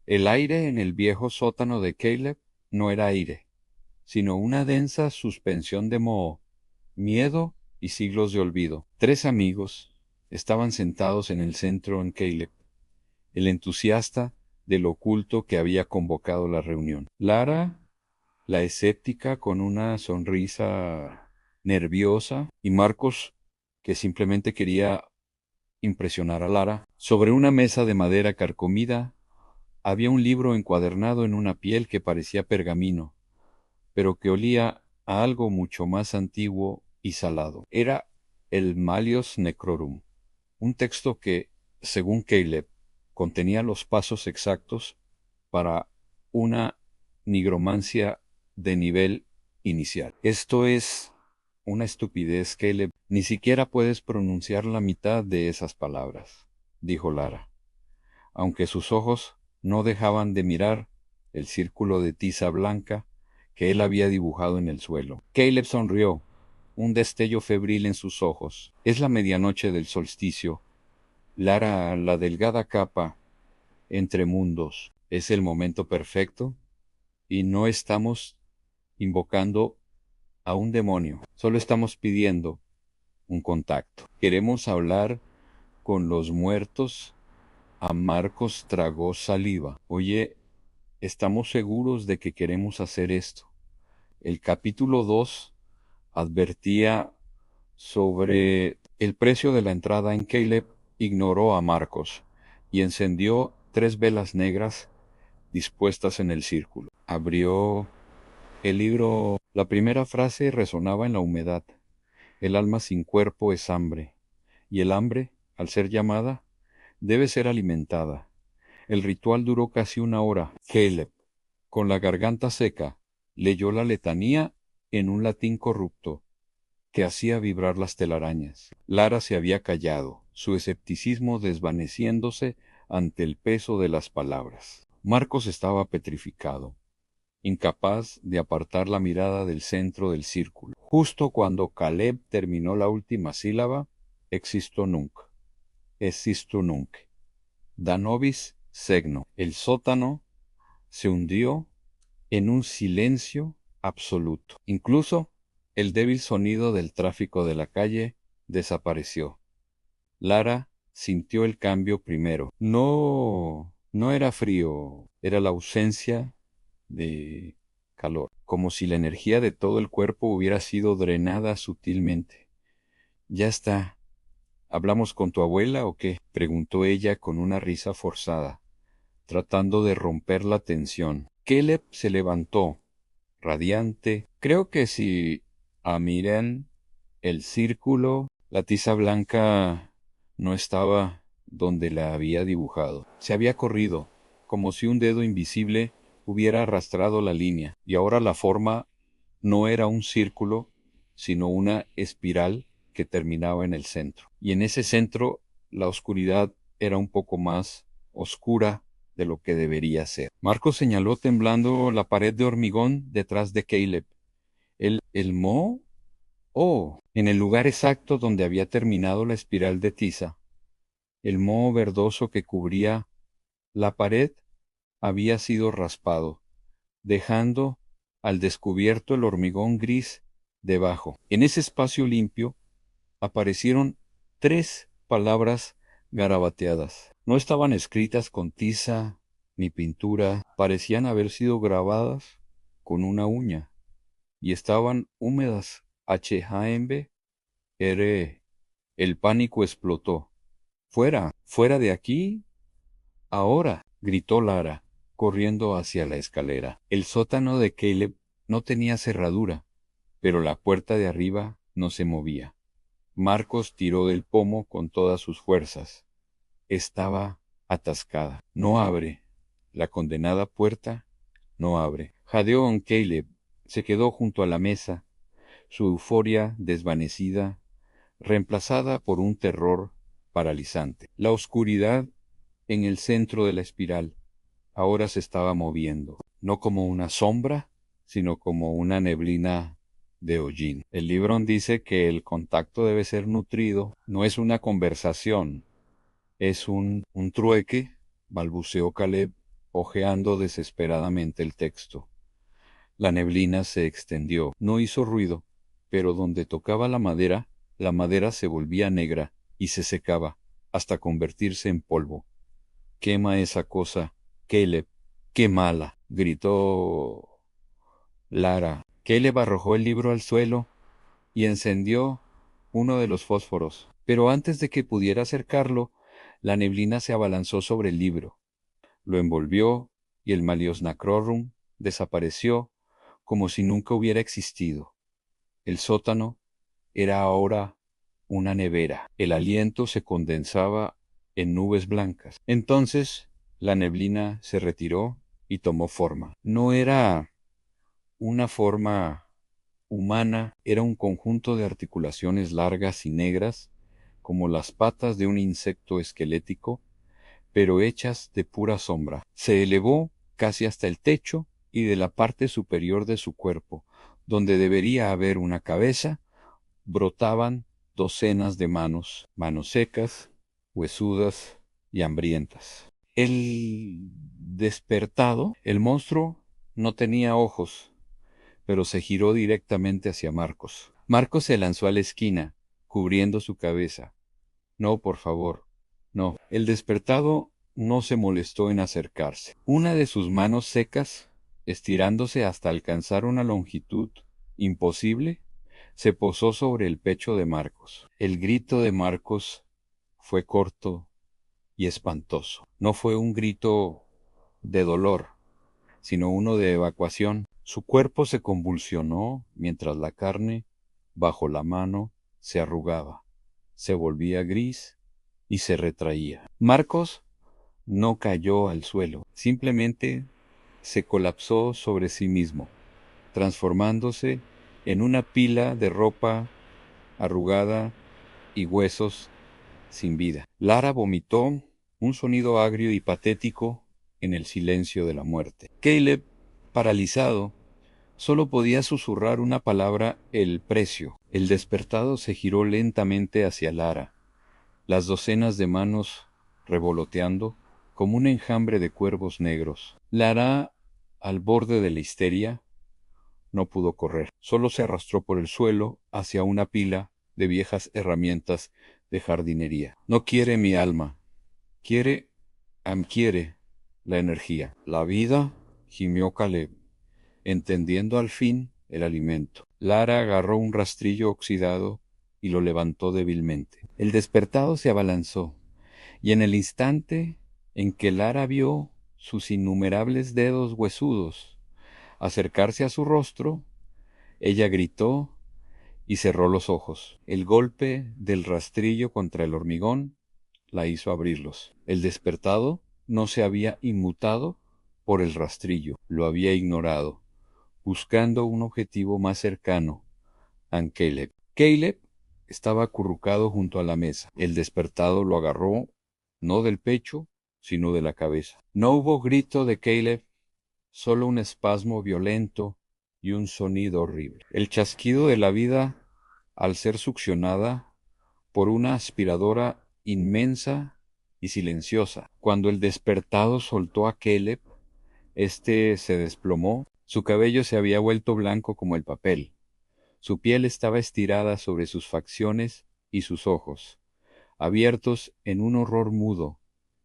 El aire en el viejo sótano de Caleb no era aire, sino una densa suspensión de moho, miedo y siglos de olvido. Tres amigos estaban sentados en el centro en Caleb, el entusiasta del oculto que había convocado la reunión. Lara, la escéptica con una sonrisa nerviosa, y Marcos, que simplemente quería impresionar a Lara. Sobre una mesa de madera carcomida había un libro encuadernado en una piel que parecía pergamino, pero que olía a algo mucho más antiguo y salado. Era el Malleus Necrorum, un texto que, según Caleb, contenía los pasos exactos para una nigromancia de nivel inicial. Esto es una estupidez, Caleb. Ni siquiera puedes pronunciar la mitad de esas palabras, dijo Lara, aunque sus ojos no dejaban de mirar el círculo de tiza blanca que él había dibujado en el suelo. Caleb sonrió, un destello febril en sus ojos. Es la medianoche del solsticio. Lara, la delgada capa entre mundos, es el momento perfecto y no estamos invocando a un demonio, solo estamos pidiendo un contacto. Queremos hablar con los muertos. A Marcos tragó saliva. Oye, estamos seguros de que queremos hacer esto. El capítulo 2 advertía sobre el precio de la entrada en Caleb. Ignoró a Marcos y encendió 3 velas negras dispuestas en el círculo. Abrió el libro. La primera frase resonaba en la humedad. El alma sin cuerpo es hambre, y el hambre, al ser llamada, debe ser alimentada. El ritual duró casi 1 hora. Caleb, con la garganta seca, leyó la letanía en un latín corrupto que hacía vibrar las telarañas. Lara se había callado, su escepticismo desvaneciéndose ante el peso de las palabras. Marcos estaba petrificado, incapaz de apartar la mirada del centro del círculo. Justo cuando Caleb terminó la última sílaba, existo nunc, existo nunc, da nobis segno. El sótano se hundió en un silencio absoluto. Incluso el débil sonido del tráfico de la calle desapareció. Lara sintió el cambio primero. No era frío, era la ausencia de calor, como si la energía de todo el cuerpo hubiera sido drenada sutilmente. Ya está. ¿Hablamos con tu abuela o qué? Preguntó ella con una risa forzada, tratando de romper la tensión. Caleb se levantó, radiante. Creo que si miren el círculo, la tiza blanca no estaba donde la había dibujado. Se había corrido, como si un dedo invisible hubiera arrastrado la línea, y ahora la forma no era un círculo, sino una espiral que terminaba en el centro. Y en ese centro la oscuridad era un poco más oscura de lo que debería ser. Marcos señaló temblando la pared de hormigón detrás de Caleb. ¿El moho? Oh, en el lugar exacto donde había terminado la espiral de tiza. El moho verdoso que cubría la pared había sido raspado, dejando al descubierto el hormigón gris debajo. En ese espacio limpio aparecieron 3 palabras garabateadas. No estaban escritas con tiza ni pintura, parecían haber sido grabadas con una uña, y estaban húmedas. HJMB R. El pánico explotó. ¡Fuera! ¡Fuera de aquí! Ahora, gritó Lara, corriendo hacia la escalera. El sótano de Caleb no tenía cerradura, pero la puerta de arriba no se movía. Marcos tiró del pomo con todas sus fuerzas. Estaba atascada. No abre. La condenada puerta no abre. Jadeó en Caleb. Se quedó junto a la mesa, su euforia desvanecida, reemplazada por un terror paralizante. La oscuridad en el centro de la espiral ahora se estaba moviendo, no como una sombra, sino como una neblina de hollín. El libro dice que el contacto debe ser nutrido, no es una conversación, es un trueque, balbuceó Caleb, hojeando desesperadamente el texto. La neblina se extendió, no hizo ruido, pero donde tocaba la madera se volvía negra y se secaba, hasta convertirse en polvo. «Quema esa cosa, Caleb, qué mala», gritó Lara. Caleb arrojó el libro al suelo y encendió uno de los fósforos. Pero antes de que pudiera acercarlo, la neblina se abalanzó sobre el libro, lo envolvió y el Maliosnacrorum desapareció como si nunca hubiera existido. El sótano era ahora una nevera. El aliento se condensaba en nubes blancas. Entonces la neblina se retiró y tomó forma. No era una forma humana, era un conjunto de articulaciones largas y negras, como las patas de un insecto esquelético, pero hechas de pura sombra. Se elevó casi hasta el techo y de la parte superior de su cuerpo, donde debería haber una cabeza, brotaban docenas de manos, manos secas, huesudas y hambrientas. El despertado, el monstruo no tenía ojos, pero se giró directamente hacia Marcos. Marcos se lanzó a la esquina, cubriendo su cabeza. «No, por favor, no». El despertado no se molestó en acercarse. Una de sus manos secas, estirándose hasta alcanzar una longitud imposible, se posó sobre el pecho de Marcos. El grito de Marcos fue corto y espantoso. No fue un grito de dolor, sino uno de evacuación. Su cuerpo se convulsionó mientras la carne, bajo la mano, se arrugaba, se volvía gris y se retraía. Marcos no cayó al suelo, simplemente se colapsó sobre sí mismo, transformándose en una pila de ropa arrugada y huesos sin vida. Lara vomitó un sonido agrio y patético en el silencio de la muerte. Caleb, paralizado, solo podía susurrar una palabra: el precio. El despertado se giró lentamente hacia Lara, las docenas de manos revoloteando como un enjambre de cuervos negros. Lara, al borde de la histeria, no pudo correr. Solo se arrastró por el suelo hacia una pila de viejas herramientas de jardinería. «No quiere mi alma. Quiere la energía». «La vida», gimió Caleb, entendiendo al fin el alimento. Lara agarró un rastrillo oxidado y lo levantó débilmente. El despertado se abalanzó, y en el instante en que Lara vio sus innumerables dedos huesudos acercarse a su rostro, ella gritó y cerró los ojos. El golpe del rastrillo contra el hormigón la hizo abrirlos. El despertado no se había inmutado por el rastrillo, lo había ignorado, buscando un objetivo más cercano a Caleb. Caleb estaba acurrucado junto a la mesa. El despertado lo agarró, no del pecho, sino de la cabeza. No hubo grito de Caleb, solo un espasmo violento y un sonido horrible. El chasquido de la vida al ser succionada por una aspiradora inmensa y silenciosa. Cuando el despertado soltó a Caleb, éste se desplomó. Su cabello se había vuelto blanco como el papel. Su piel estaba estirada sobre sus facciones y sus ojos, abiertos en un horror mudo,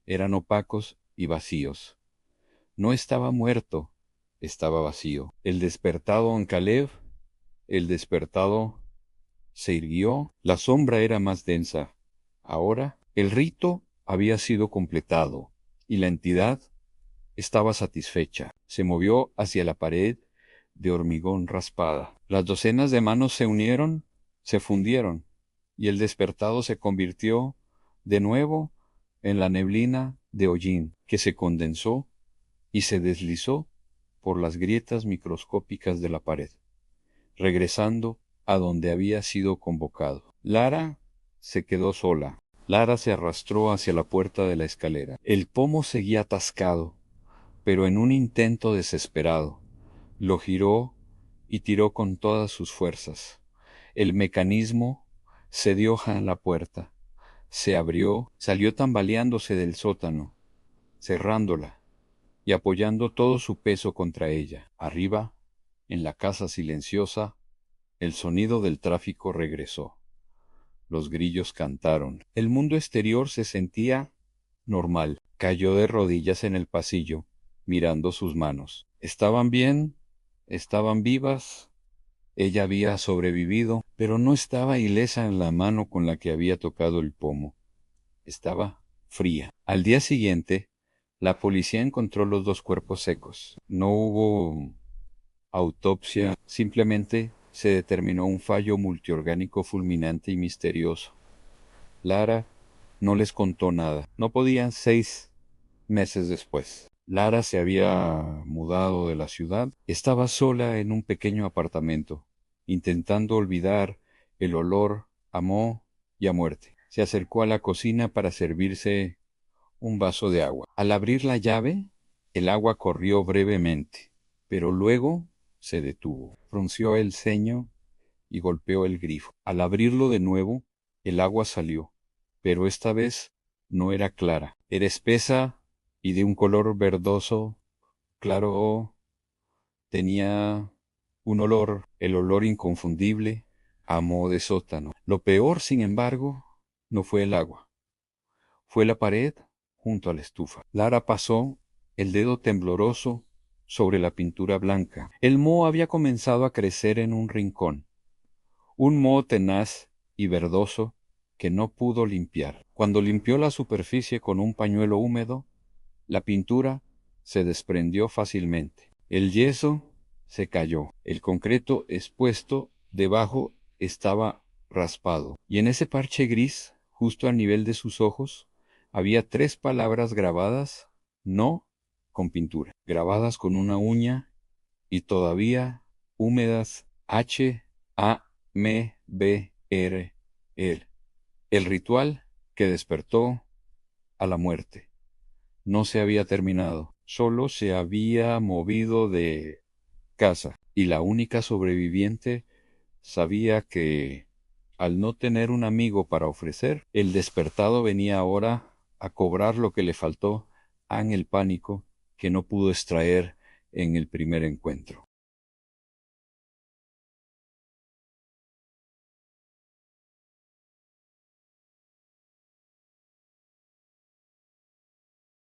eran opacos y vacíos. No estaba muerto, estaba vacío. El despertado en Caleb, el despertado se irguió, la sombra era más densa. Ahora el rito había sido completado y la entidad estaba satisfecha. Se movió hacia la pared de hormigón raspada. Las docenas de manos se unieron, se fundieron, y el despertado se convirtió de nuevo en la neblina de hollín, que se condensó y se deslizó por las grietas microscópicas de la pared, regresando a donde había sido convocado. Lara se quedó sola. Lara se arrastró hacia la puerta de la escalera. El pomo seguía atascado, pero en un intento desesperado, lo giró y tiró con todas sus fuerzas. El mecanismo cedió a la puerta, se abrió, salió tambaleándose del sótano, cerrándola, y apoyando todo su peso contra ella. Arriba, en la casa silenciosa, el sonido del tráfico regresó. Los grillos cantaron. El mundo exterior se sentía normal. Cayó de rodillas en el pasillo, mirando sus manos. ¿Estaban bien? ¿Estaban vivas? Ella había sobrevivido, pero no estaba ilesa en la mano con la que había tocado el pomo. Estaba fría. Al día siguiente, la policía encontró los dos cuerpos secos. No hubo autopsia, simplemente se determinó un fallo multiorgánico fulminante y misterioso. Lara no les contó nada. No podían 6 meses después. Lara se había mudado de la ciudad. Estaba sola en un pequeño apartamento, intentando olvidar el olor a moho y a muerte. Se acercó a la cocina para servirse un vaso de agua. Al abrir la llave, el agua corrió brevemente, pero luego se detuvo. Frunció el ceño y golpeó el grifo. Al abrirlo de nuevo, el agua salió, pero esta vez no era clara. Era espesa y de un color verdoso, claro. Tenía un olor, el olor inconfundible, a moho de sótano. Lo peor, sin embargo, no fue el agua. Fue la pared junto a la estufa. Lara pasó el dedo tembloroso sobre la pintura blanca. El moho había comenzado a crecer en un rincón. Un moho tenaz y verdoso que no pudo limpiar. Cuando limpió la superficie con un pañuelo húmedo, la pintura se desprendió fácilmente. El yeso se cayó. El concreto expuesto debajo estaba raspado. Y en ese parche gris, justo al nivel de sus ojos, había 3 palabras grabadas, no con pintura, grabadas con una uña y todavía húmedas, H-A-M-B-R. El ritual que despertó a la muerte no se había terminado, solo se había movido de casa, y la única sobreviviente sabía que, al no tener un amigo para ofrecer, el despertado venía ahora a cobrar lo que le faltó en el pánico que no pudo extraer en el primer encuentro.